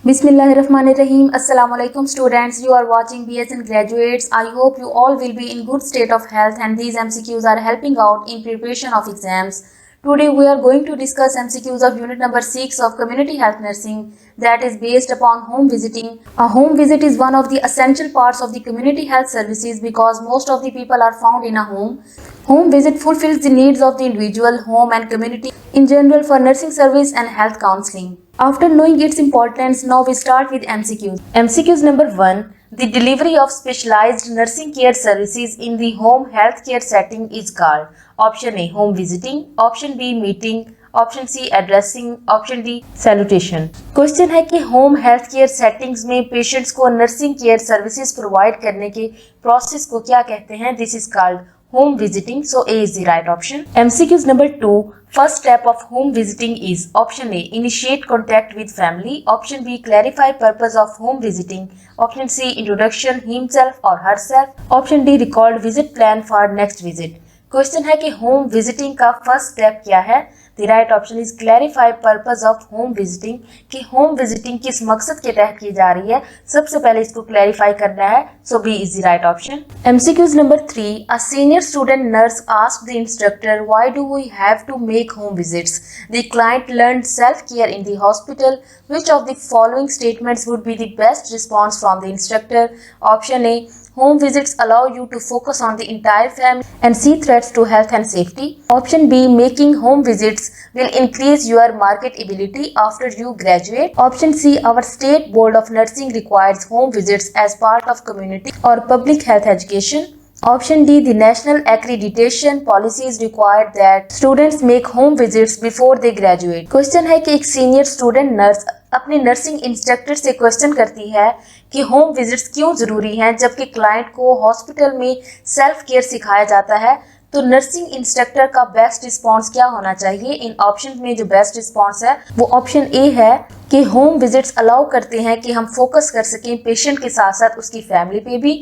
Bismillahirrahmanirrahim. Assalamu alaikum students. You are watching BSN Graduates. I hope you all will be in good state of health and these MCQs are helping out in preparation of exams. Today we are going to discuss MCQs of unit number 6 of Community Health Nursing that is based upon home visiting. A home visit is one of the essential parts of the community health services because most of the people are found in a home. Home visit fulfills the needs of the individual, home and community in general for nursing service and health counseling. After knowing its importance, now we start with MCQs. MCQs number 1. The delivery of specialized nursing care services in the home health care setting is called Option A. Home visiting. Option B. Meeting. Option C addressing, option D salutation. Question है कि home health care settings में patients को nursing care services provide करने के process को क्या कहते हैं? This is called home visiting, so A is the right option. MCQs number 2. First step of home visiting is option A. Initiate contact with family. Option B. Clarify purpose of home visiting. Option C. Introduction himself or herself. Option D. Record visit plan for next visit. Question है कि home visiting का first step क्या है? The right option is clarify purpose of home visiting, कि home visiting किस मकसद के तहत की जा रही है, सबसे पहले इसको क्लैरिफाई करना है, so B is the right option. MCQs number 3. A senior student nurse asked the instructor why do we have to make home visits? The client learned self care in the hospital. Which of the following statements would be the best response from the instructor? Option A. Home visits allow you to focus on the entire family and see threats to health and safety. Option B. Making home visits will increase your marketability after you graduate. Option C. Our state board of nursing requires home visits as part of community or public health education. Option D. The national accreditation policies require that students make home visits before they graduate. Question है कि एक senior student nurse अपने nursing instructor से question करती है कि home visits क्यों जरूरी हैं जबकि क्लाइंट को हॉस्पिटल में सेल्फ केयर सिखाया जाता है, तो नर्सिंग इंस्ट्रक्टर का बेस्ट रिस्पॉन्स क्या होना चाहिए? इन ऑप्शन में जो बेस्ट रिस्पॉन्स है वो ऑप्शन ए है कि होम विजिट्स अलाउ करते हैं कि हम फोकस कर सकें पेशेंट के साथ साथ उसकी फैमिली पे भी,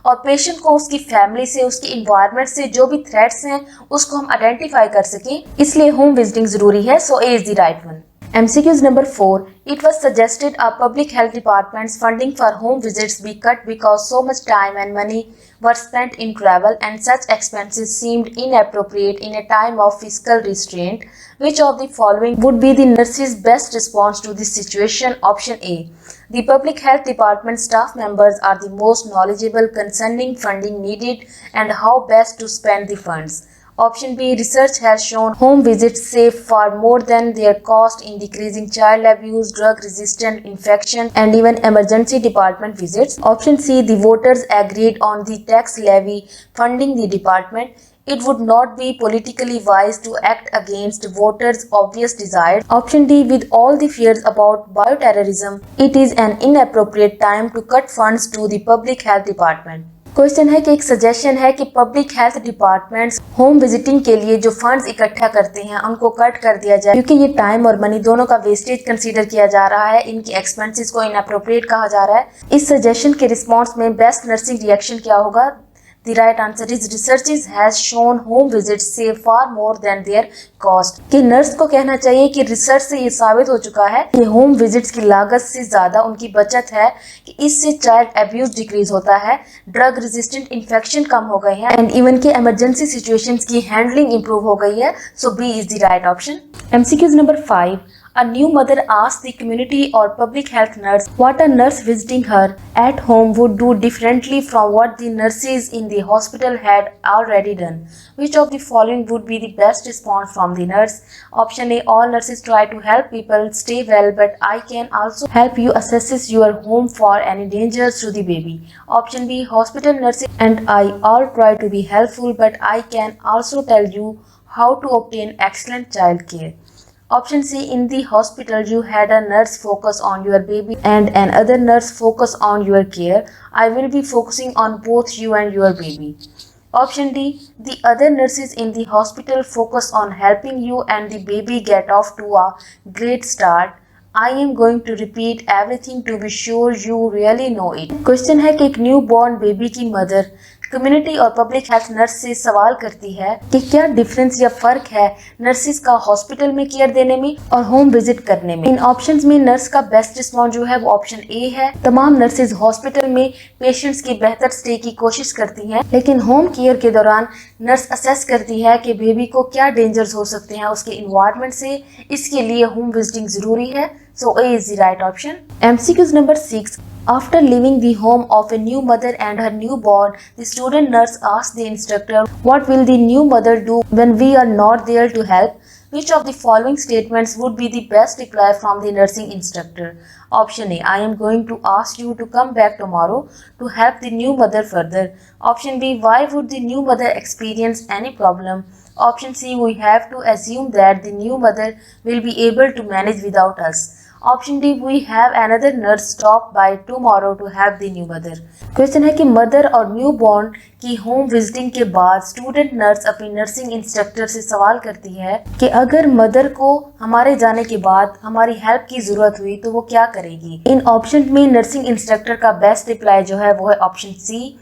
और पेशेंट को उसकी फैमिली से, उसकी इन्वायरमेंट से जो भी थ्रेट्स हैं उसको हम आइडेंटिफाई कर सकें, इसलिए होम विजिटिंग जरूरी है, so A is the right one. MCQs number 4. It was suggested a public health department's funding for home visits be cut because so much time and money were spent in travel and such expenses seemed inappropriate in a time of fiscal restraint. Which of the following would be the nurse's best response to this situation? Option A. The public health department staff members are the most knowledgeable concerning funding needed and how best to spend the funds. Option B. Research has shown home visits save far more than their cost in decreasing child abuse, drug-resistant infection, and even emergency department visits. Option C. The voters agreed on the tax levy funding the department. It would not be politically wise to act against voters' obvious desires. Option D. With all the fears about bioterrorism, it is an inappropriate time to cut funds to the public health department. Question है कि एक suggestion है कि public health departments home visiting के लिए जो funds इकट्ठा करते हैं उनको कट कर दिया जाए, क्योंकि ये टाइम और मनी दोनों का वेस्टेज कंसीडर किया जा रहा है, इनकी एक्सपेंसेस को इनअप्रोप्रिएट कहा जा रहा है। इस सजेशन के रिस्पॉन्स में बेस्ट नर्सिंग रिएक्शन क्या होगा? The right answer is researches has shown home visits save far more than their cost. कि नर्स को कहना चाहिए कि रिसर्च से ये साबित हो चुका है कि होम विजिट्स की लागत से ज्यादा उनकी बचत है, कि इससे चाइल्ड अब्यूज डिक्रीज होता है, ड्रग रेजिस्टेंट इन्फेक्शन कम हो गए हैं एंड इवन के इमरजेंसी सिचुएशंस की हैंडलिंग इंप्रूव हो गई है, so B is the right option. MCQs number 5. A new mother asked the community or public health nurse what a nurse visiting her at home would do differently from what the nurses in the hospital had already done. Which of the following would be the best response from the nurse? Option A. All nurses try to help people stay well, but I can also help you assess your home for any dangers to the baby. Option B. Hospital nurses and I all try to be helpful, but I can also tell you how to obtain excellent child care. Option C. In the hospital you had a nurse focus on your baby and another nurse focus on your care. I will be focusing on both you and your baby. Option D. The other nurses in the hospital focus on helping you and the baby get off to a great start. I am going to repeat everything to be sure you really know it. Question है कि एक new born baby की mother community और public health nurse से सवाल करती है कि क्या डिफरेंस या फर्क है नर्सिस का हॉस्पिटल में केयर देने में और होम विजिट करने में। इन ऑप्शंस में नर्स का बेस्ट रिस्पॉन्स जो है वो ऑप्शन ए है। तमाम नर्सेज हॉस्पिटल में पेशेंट्स की बेहतर स्टे की कोशिश करती हैं, लेकिन होम केयर के दौरान नर्स असेस करती है कि बेबी को क्या डेंजर्स हो सकते हैं उसके इन्वायरमेंट से, इसके लिए होम विजिटिंग जरूरी है। So A is the right option. MCQs number 6. After leaving the home of a new mother and her newborn, the student nurse asks the instructor, what will the new mother do when we are not there to help? Which of the following statements would be the best reply from the nursing instructor? Option A, I am going to ask you to come back tomorrow to help the new mother further. Option B, why would the new mother experience any problem? Option C, we have to assume that the new mother will be able to manage without us. Option D, we have another nurse stop by tomorrow to help the new mother. Question है कि mother और new born की home visiting के बाद student nurse अपनी nursing instructor से सवाल करती है कि अगर मदर को हमारे जाने के बाद हमारी हेल्प की जरूरत हुई तो वो क्या करेगी। इन ऑप्शन में नर्सिंग इंस्ट्रक्टर का बेस्ट रिप्लाई जो है वो है ऑप्शन सी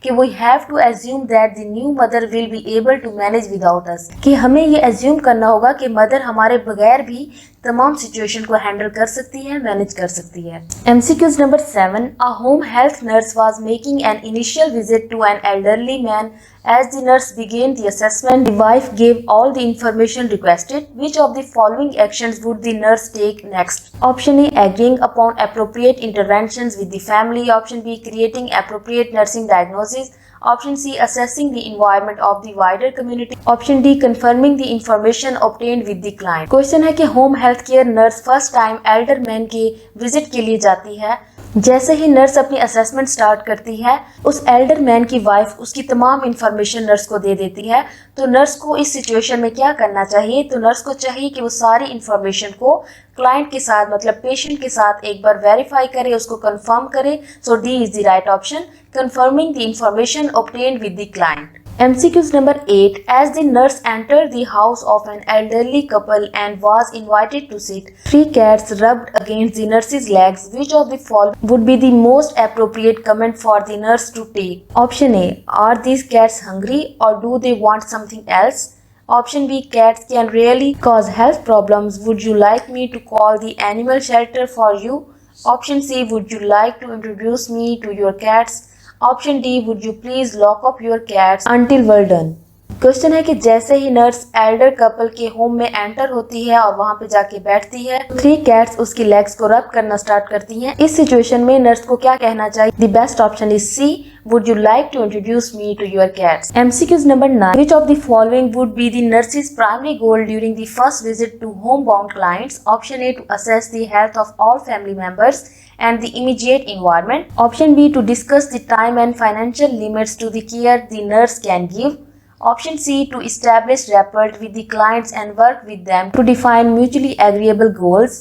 कि we have to assume that the new mother will be able to manage without us, कि हमें ये एज्यूम करना होगा कि मदर हमारे बगैर भी तमाम सिचुएशन को हैंडल कर सकती है, मैनेज कर सकती है। MCQs number 7. A home health nurse was making an initial visit to an elderly man. As the nurse began the assessment, the wife gave all the information requested. Which of the following actions would the nurse take next? Option A, agreeing upon appropriate interventions with the family. Option B, creating appropriate nursing diagnosis. Option C, assessing the environment of the wider community. Option D, confirming the information obtained with the client. Question है कि home health care nurse first time Elder man के visit के लिए जाती है। जैसे ही nurse अपनी assessment start करती है, उस एल्डर मैन की वाइफ उसकी तमाम इंफॉर्मेशन नर्स को दे देती है। तो नर्स को इस सिचुएशन में क्या करना चाहिए? तो नर्स को चाहिए कि वो सारी इंफॉर्मेशन को क्लाइंट के साथ मतलब पेशेंट के साथ एक बार वेरीफाई करे, उसको कंफर्म करे। So D is the right option, confirming the information obtained with the client. MCQs number 8. As the nurse entered the house of an elderly couple and was invited to sit, 3 cats rubbed against the nurse's legs. Which of the following would be the most appropriate comment for the nurse to take? Option A, are these cats hungry or do they want something else? Option B, cats can really cause health problems. Would you like me to call the animal shelter for you? Option C, would you like to introduce me to your cats? Option D, would you please lock up your cats until we're done? Question है कि जैसे ही nurse Elder couple के home में enter होती है और वहां पे जाके बैठती है, 3 कैट्स उसकी लेग्स को रब करना स्टार्ट करती हैं। इस सिचुएशन में नर्स को क्या कहना चाहिए? The best option is C, would you like to introduce me to your cats? MCQs number 9. Which of the following would be the nurse's primary goal during the first visit to homebound clients? Option A, to assess the health of all family members and the immediate environment. Option B, to discuss the time and financial limits to the care the nurse can give. Option C, to establish rapport with the clients and work with them to define mutually agreeable goals.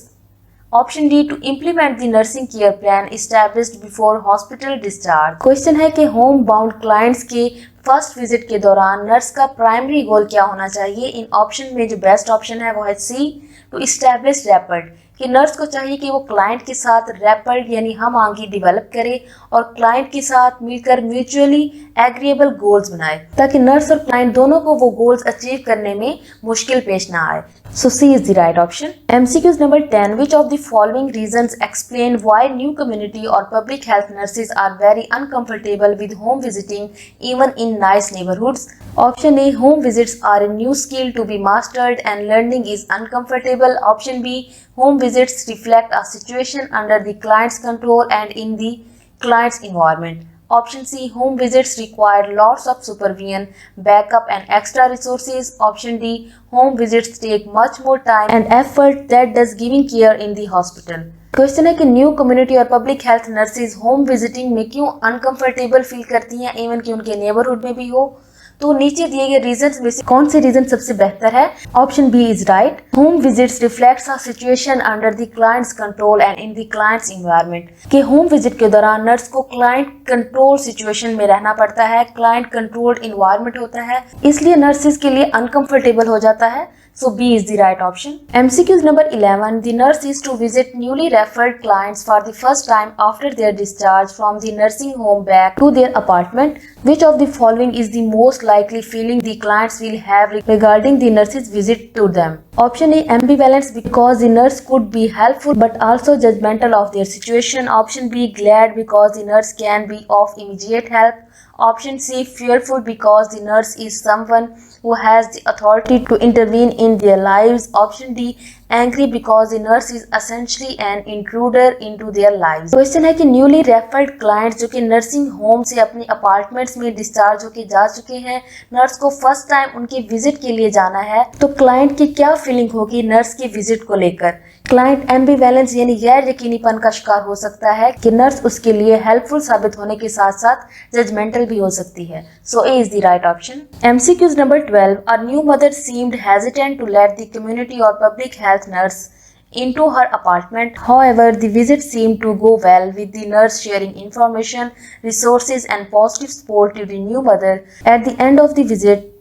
Option D, to implement the nursing care plan established before hospital discharge. Question है कि home bound clients के first visit के दौरान nurse का primary goal क्या होना चाहिए। इन option में जो बेस्ट ऑप्शन है वो है सी, टू इस्टेब्लिश रैपर्ड, कि नर्स को चाहिए कि वो क्लाइंट के साथ रैपर्ड यानी हम आंगी डेवलप करे और क्लाइंट के साथ मिलकर म्यूचुअली एग्रीएबल गोल्स बनाए ताकि नर्स और क्लाइंट दोनों को वो गोल्स अचीव करने में मुश्किल पेश ना आए। So C is the right option. MCQs number 10. Which of the following reasons explain why new community or public health nurses are very uncomfortable with home visiting even in nice neighborhoods? Option A, home visits are a new skill to be mastered and learning is uncomfortable. Option B, home visits reflect a situation under the client's control and in the client's environment. Option C, home visits require lots of supervision, backup and extra resources. Option D, home visits take much more time and effort that does giving care in the hospital. Question है कि new community और public health nurses home visiting में क्यों uncomfortable feel करती हैं, even कि उनके neighbourhood में भी हो। तो नीचे दिए गए रीजंस में से कौन से रीजन सबसे बेहतर है? Option B is right, home visits reflects a situation under the client's control and in the client's environment, कि होम विजिट के दौरान नर्स को क्लाइंट कंट्रोल सिचुएशन में रहना पड़ता है, क्लाइंट कंट्रोल्ड एनवायरनमेंट होता है, इसलिए नर्सेज के लिए अनकंफर्टेबल हो जाता है। So B is the right option. MCQs number 11. The nurse is to visit newly referred clients for the first time after their discharge from the nursing home back to their apartment. Which of the following is the most likely feeling the clients will have regarding the nurse's visit to them? Option A, ambivalence, because the nurse could be helpful but also judgmental of their situation. Option B, glad, because the nurse can be of immediate help. Option C, fearful, because the nurse is someone who has the authority to intervene in their lives. Option D, angry, because the nurse is essentially an intruder into their lives. Question है कि newly referred clients जो कि nursing home से अपने apartments में discharge होके जा चुके हैं, नर्स को फर्स्ट टाइम उनके विजिट के लिए जाना है, तो क्लाइंट की क्या फीलिंग होगी नर्स की विजिट को लेकर? क्लाइंट एम्बिवैलेंस यानी गैर यकीनीपन का शिकार हो सकता है कि नर्स उसके लिए हेल्पफुल साबित होने के साथ साथ जजमेंटल भी हो सकती है. So A is the right option. MCQs number 12. A new mother seemed hesitant to let the community or public health nurse into her apartment. However, the visit seemed to go well, with the nurse sharing information, resources and positive support to the new mother. At the end of the visit,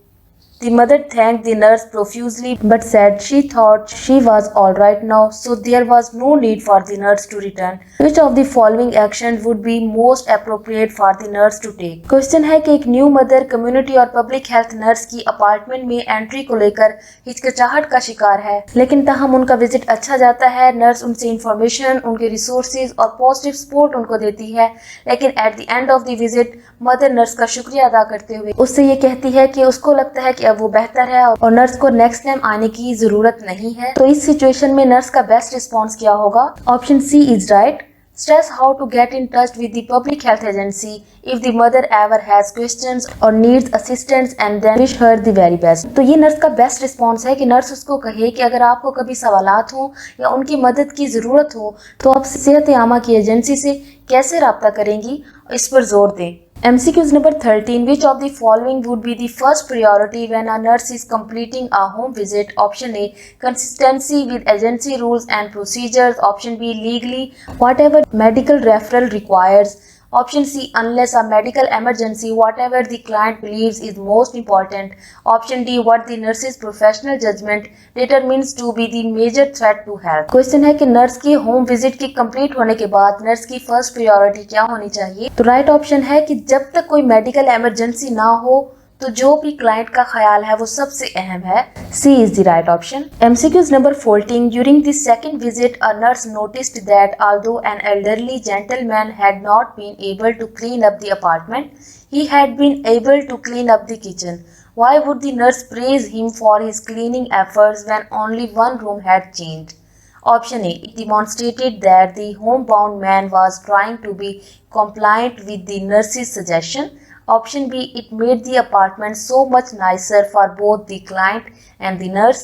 the mother thanked the nurse profusely but said she thought she was all right now, so there was no need for the nurse to return. Which of the following actions would be most appropriate for the nurse to take? Question है कि एक new mother community और public health nurse की apartment में entry को लेकर हिचकिचाहट का शिकार है, लेकिन ताहम उनका विजिट अच्छा जाता है. नर्स उनसे इंफॉर्मेशन, उनके रिसोर्सेज और पॉजिटिव सपोर्ट उनको देती है, लेकिन at the end of the visit mother nurse का शुक्रिया अदा करते हुए उससे ये कहती है कि उसको लगता है कि अब वो बेहतर है और नर्स को नेक्स्ट टाइम आने की जरूरत नहीं है. तो इस सिचुएशन में नर्स का बेस्ट रिस्पॉन्स क्या होगा? Option C is right. Stress how to get in touch with the public health agency if the mother ever has questions or needs assistance and then wish her the very best. तो ये nurse का best response है कि nurse उसको कहे कि अगर आपको कभी सवालात हो या उनकी मदद की ज़रूरत हो तो आप सेहत आमा की एजेंसी से कैसे रब्ता करेंगी, इस पर जोर दें. MCQs number 13. Which of the following would be the first priority when a nurse is completing a home visit? Option A, consistency with agency rules and procedures. Option B, legally, whatever medical referral requires. Option C, unless a medical emergency, whatever the client believes is most important. Option D, what the nurse's professional judgment determines to be the major threat to health. Question है कि nurse की home visit की complete होने के बाद nurse की first priority क्या होनी चाहिए? तो राइट ऑप्शन है कि जब तक कोई मेडिकल इमरजेंसी ना हो तो जो भी क्लाइंट का ख्याल है वो सबसे अहम है. C is the right option. MCQs number 14. During the second visit, a nurse noticed that although an elderly gentleman had not been able to clean up the apartment, he had been able to clean up the kitchen. Why would the nurse praise him for his cleaning efforts when only one room had changed? Option A, it demonstrated that the homebound man was trying to be compliant with the nurse's suggestion. Option B, it made the apartment so much nicer for both the client and the nurse.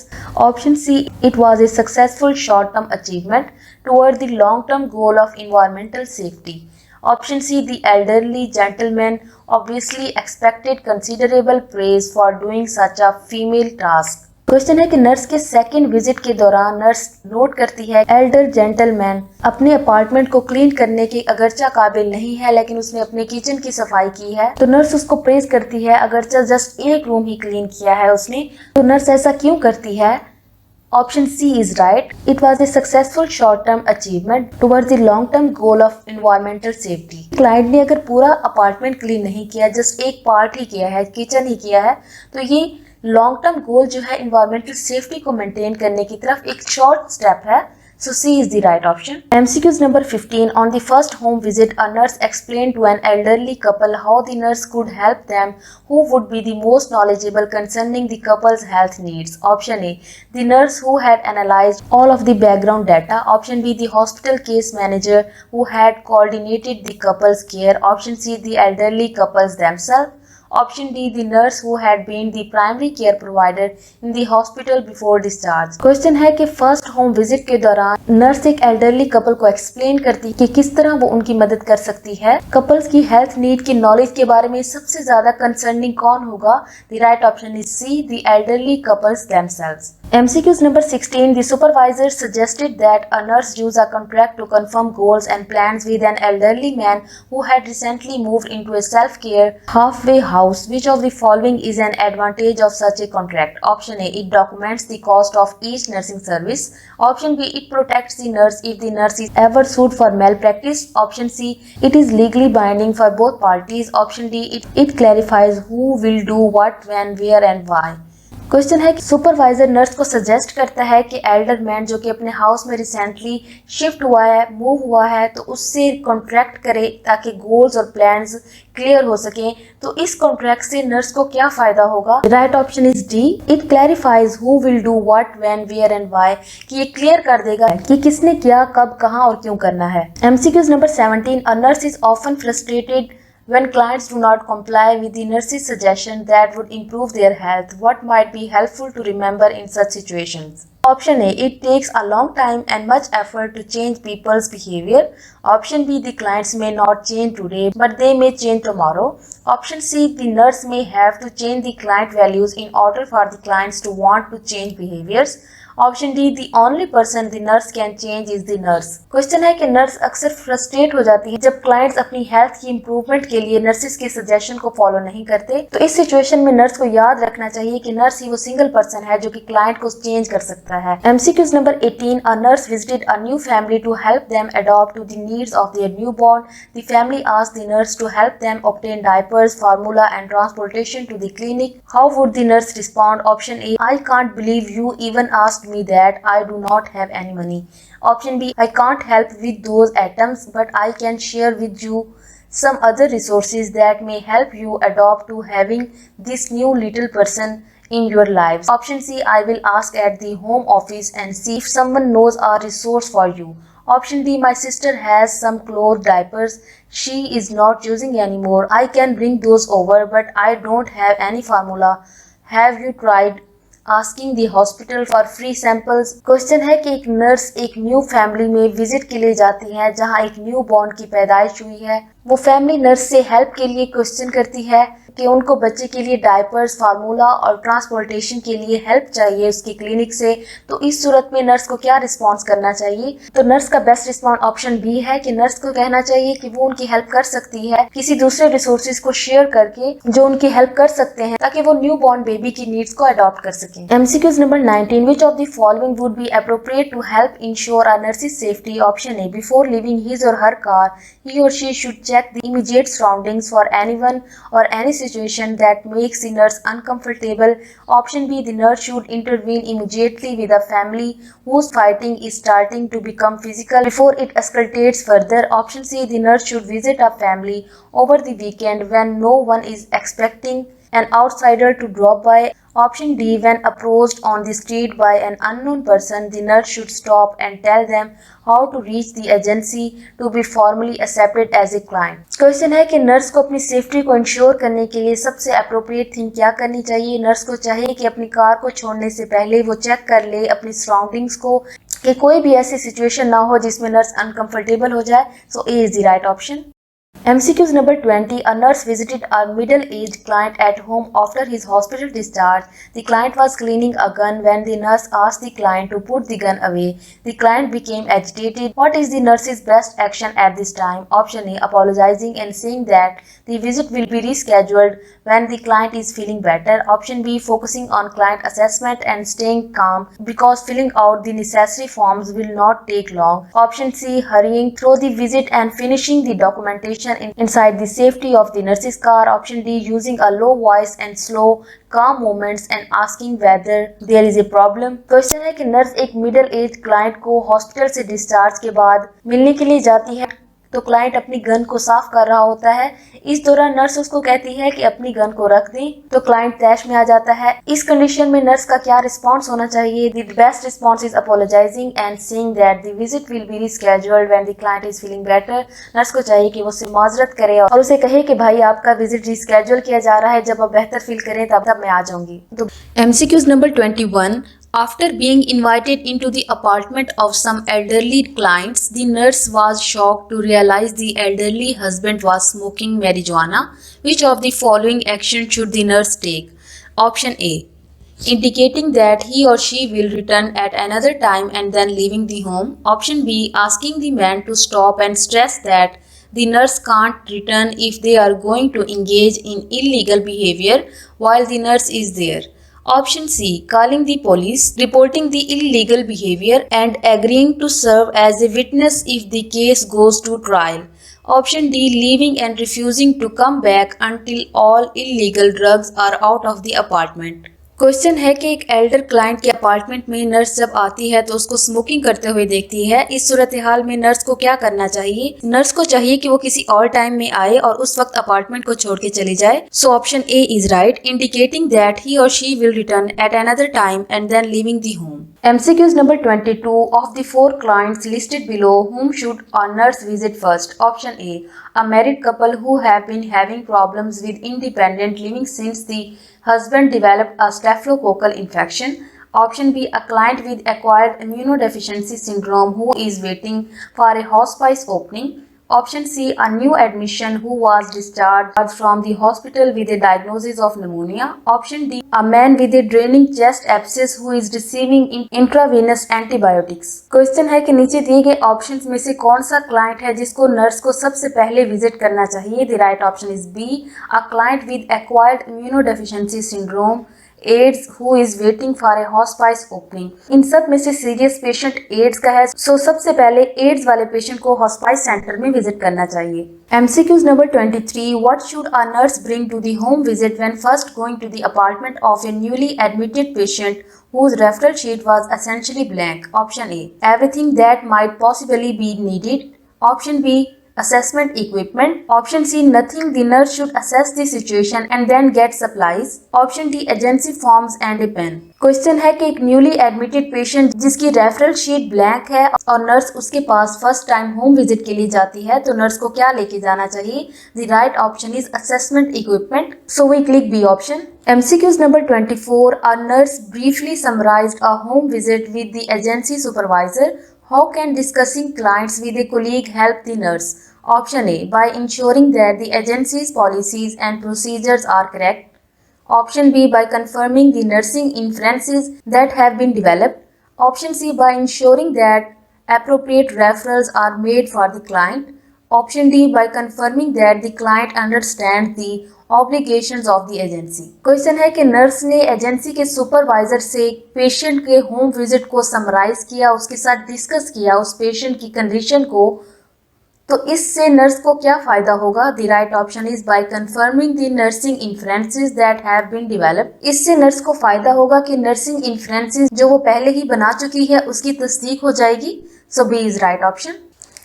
Option C, it was a successful short-term achievement toward the long-term goal of environmental safety. Option C, the elderly gentleman obviously expected considerable praise for doing such a female task. Question है कि nurse के second visit के दौरान nurse note करती है Elder gentleman अपने apartment को clean करने के अगरचा काबिल नहीं है, लेकिन उसने अपने किचन की सफाई की है, तो नर्स उसको प्रेज करती है अगरचा जस्ट एक रूम ही क्लीन किया है उसने. तो नर्स ऐसा क्यों करती है? Option C is right. It was a successful short term achievement towards the long term goal of environmental safety. Client ने अगर पूरा अपार्टमेंट क्लीन नहीं किया, जस्ट एक पार्ट ही किया है, किचन ही किया है, तो ये लॉन्ग टर्म गोल जो है इन्वायरमेंटल सेफ्टी को मेंटेन करने की तरफ एक शॉर्ट स्टेप है. So C is the right option. MCQs number 15. On the first home visit, a nurse explained to an elderly couple how the nurse could help them, who would be the most knowledgeable concerning the couple's health needs. Option A, the nurse who had analyzed all of the background data. Option B, the hospital case manager who had coordinated the couple's care. Option C, the elderly couples themselves. Option D, the nurse who had been the primary care provider in the hospital before discharge. Question है कि first home visit के दौरान nurse एक elderly couple को explain करती है कि किस तरह वो उनकी मदद कर सकती है. कपल्स की हेल्थ नीड की नॉलेज के बारे में सबसे ज्यादा कंसर्निंग कौन होगा? The right option is C, the elderly couples themselves. MCQs number 16. The supervisor suggested that a nurse use a contract to confirm goals and plans with an elderly man who had recently moved into a self-care halfway house. Which of the following is an advantage of such a contract? Option A. It documents the cost of each nursing service. Option B. It protects the nurse if the nurse is ever sued for malpractice. Option C. It is legally binding for both parties. Option D. It clarifies who will do what, when, where and why. Question है कि supervisor nurse को suggest करता है कि Elder man जो कि अपने house में रिसेंटली शिफ्ट हुआ है, मूव हुआ है, तो उससे कॉन्ट्रैक्ट करे ताकि गोल्स और प्लान्स क्लियर हो सकें। तो इस कॉन्ट्रैक्ट से नर्स को क्या फायदा होगा? Right option is D, it clarifies who will do what, when, where and why, कि ये क्लियर कर देगा कि किसने क्या, कब, कहां और क्यों करना है। MCQs number 17. A nurse is often frustrated when clients do not comply with the nurse's suggestion that would improve their health. What might be helpful to remember in such situations? Option A. It takes a long time and much effort to change people's behavior. Option B. The clients may not change today, but they may change tomorrow. Option C. The nurse may have to change the client values in order for the clients to want to change behaviors. Option D, the only person the nurse can change is the nurse. Question है कि nurse अक्सर frustrate हो जाती है जब clients अपनी health की improvement के लिए नर्सेस के सजेशन को फॉलो नहीं करते। तो इस सिचुएशन में नर्स को याद रखना चाहिए कि नर्स ही वो सिंगल पर्सन है जो कि क्लाइंट को चेंज कर सकता है। MCQs number 18. A nurse visited a new family to help them adopt to the needs of their newborn. The family asked the nurse to help them obtain diapers, formula and transportation to the clinic. How would the nurse respond? Option A. I can't believe you even asked me that. I do not have any money. Option B. I can't help with those items, but I can share with you some other resources that may help you adopt to having this new little person in your lives. Option C. I will ask at the home office and see if someone knows a resource for you. Option D. My sister has some clothes diapers she is not using anymore. I can bring those over, but I don't have any formula. Have you tried asking the hospital for free samples? Question है कि एक nurse एक new family में visit के लिए जाती है जहां एक न्यू बॉर्न की पैदाइश हुई है। वो फैमिली नर्स से हेल्प के लिए क्वेश्चन करती है कि उनको बच्चे के लिए डायपर्स, फार्मूला और ट्रांसपोर्टेशन के लिए हेल्प चाहिए उसकी क्लिनिक से। तो इस सूरत में नर्स को क्या रिस्पॉन्स करना चाहिए? तो नर्स का बेस्ट रिस्पॉन्स ऑप्शन बी है कि नर्स को कहना चाहिए कि वो उनकी हेल्प कर सकती है किसी दूसरे रिसोर्सेज को शेयर करके जो उनकी हेल्प कर सकते हैं ताकि वो न्यू बॉर्न बेबी की नीड्स को अडॉप्ट कर सके। MCQs number 19. Which of the following would be appropriate to help ensure a nurse's safety? Option A. Before leaving his or her car, he or she should check the immediate surroundings for anyone or any situation that makes the nurse uncomfortable. Option B. The nurse should intervene immediately with a family whose fighting is starting to become physical before it escalates further. Option C. The nurse should visit a family over the weekend when no one is expecting an outsider to drop by. Option D. When approached on the street by an unknown person, the nurse should stop and tell them how to reach the agency to be formally accepted as a client. Question है कि nurse को अपनी safety को ensure करने के लिए सबसे appropriate thing क्या करनी चाहिए? नर्स को चाहिए कि अपनी कार को छोड़ने से पहले वो चेक कर ले अपनी सराउंडिंग्स को कि कोई भी ऐसी सिचुएशन ना हो जिसमें नर्स अनकंफर्टेबल हो जाए। So A is the right option. MCQs number 20. A nurse visited a middle-aged client at home after his hospital discharge. The client was cleaning a gun when the nurse asked the client to put the gun away. The client became agitated. What is the nurse's best action at this time? Option A. Apologizing and saying that the visit will be rescheduled when the client is feeling better. Option B. Focusing on client assessment and staying calm because filling out the necessary forms will not take long. Option C. Hurrying through the visit and finishing the documentation inside the safety of the nurse's car. Option D. Using a low voice and slow calm movements and asking whether there is a problem. Question है कि nurse एक middle age client को hospital से discharge के बाद मिलने के लिए जाती है तो क्लाइंट अपनी गन को साफ कर रहा होता है। इस दौरान नर्स उसको कहती है कि अपनी गन को रख दें तो क्लाइंट तैश में आ जाता है। इस कंडीशन में नर्स का क्या रिस्पॉन्स होना चाहिए? The best response is apologising and saying that the visit will be rescheduled when the client is feeling better. Nurse को चाहिए कि वो उससे माजरत करे और उसे कहे कि भाई आपका विजिट रिस्केड्यूल किया जा रहा है, जब आप बेहतर फील करें तब मैं आ जाऊंगी। तो MCQs number 21. After being invited into the apartment of some elderly clients, the nurse was shocked to realize the elderly husband was smoking marijuana. Which of the following action should the nurse take? Option A. indicating that he or she will return at another time and then leaving the home. Option B, asking the man to stop and stress that the nurse can't return if they are going to engage in illegal behavior while the nurse is there. Option C, calling the police, reporting the illegal behavior and agreeing to serve as a witness if the case goes to trial. Option D, leaving and refusing to come back until all illegal drugs are out of the apartment. Question है कि एक Elder client के apartment में nurse जब आती है तो उसको स्मोकिंग करते हुए देखती है। इस सूरत हाल में नर्स को क्या करना चाहिए? नर्स को चाहिए कि वो किसी और टाइम में आए और उस वक्त अपार्टमेंट को छोड़ के चली जाए। So option A is right, indicating that he or she will return at another time and then leaving the home. MCQs number 22 of the 4 clients listed below, whom should a nurse visit first? Option A married couple who have been having problems with independent living since the husband developed a staphylococcal infection. Option B, a client with acquired immunodeficiency syndrome who is waiting for a hospice opening. Option C, a new admission who was discharged from the hospital with a diagnosis of pneumonia. Option D, a man with a draining chest abscess who is receiving intravenous antibiotics. Question है कि नीचे दिए गए options में से कौन सा client है जिसको नर्स को सबसे पहले विजिट करना चाहिए? The right option is B, a client with acquired immunodeficiency syndrome, AIDS who is waiting for a hospice opening. इन सब में से सीरियस पेशेंट एड्स का है, सो सबसे पहले एड्स वाले पेशेंट को हॉस्पाइस सेंटर में विजिट करना चाहिए। MCQs number 23, what should a nurse bring to the home visit when first going to the apartment of a newly admitted patient whose referral sheet was essentially blank? Option A, everything that might possibly be needed. Option B, assessment equipment. Option C, nothing. The nurse should assess the situation and then get supplies. Option D, agency forms and a pen. Question है कि एक newly admitted patient जिसकी referral sheet blank है और nurse उसके पास first time home visit के लिए जाती है तो नर्स को क्या लेके जाना चाहिए? The right option is assessment equipment, so we click B option. MCQs number 24, a nurse briefly summarized a home visit with the agency supervisor. How can discussing clients with a colleague help the nurse? Option A, by ensuring that the agency's policies and procedures are correct. Option B, by confirming the nursing inferences that have been developed. Option C, by ensuring that appropriate referrals are made for the client. Option D, by confirming that the client understands the obligations of the agency. Question है कि nurse ने agency के supervisor से patient के home visit को summarise किया, उसके साथ डिस्कस किया उस पेशेंट की कंडीशन को, तो इससे नर्स को क्या फायदा होगा? The right option is by confirming the nursing inferences that have been developed. इससे नर्स को फायदा होगा कि नर्सिंग इन्फ्रेंसेस जो वो पहले ही बना चुकी है उसकी तस्दीक हो जाएगी। So B is right option.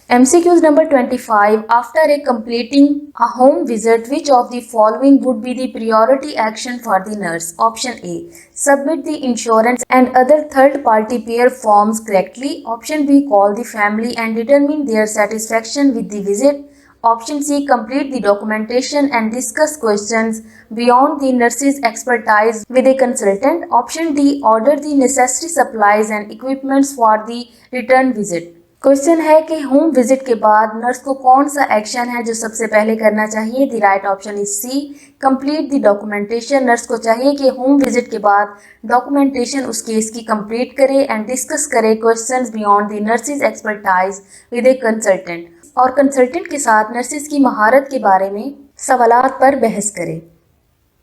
MCQs number 25, after a completing a home visit, which of the following would be the priority action for the nurse? Option A, submit the insurance and other third-party payer forms correctly. Option B, call the family and determine their satisfaction with the visit. Option C, complete the documentation and discuss questions beyond the nurse's expertise with a consultant. Option D, order the necessary supplies and equipments for the return visit. Question है कि home visit के बाद nurse को कौन सा action है जो सबसे पहले करना चाहिए? The right option is C, complete the documentation. Nurse को चाहिए कि होम विजिट के बाद डॉक्यूमेंटेशन उस केस की कंप्लीट करे एंड डिस्कस करे questions beyond the nurses expertise with a consultant, और कंसल्टेंट के साथ नर्सेज की महारत के बारे में सवालात पर बहस करे।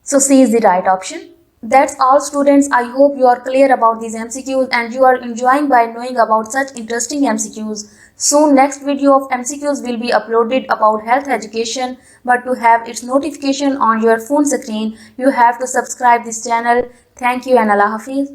So C is the right option. That's all students. I hope you are clear about these MCQs and you are enjoying by knowing about such interesting MCQs. Soon next video of MCQs will be uploaded about health education, but to have its notification on your phone screen, you have to subscribe this channel. Thank you and Allah Hafiz.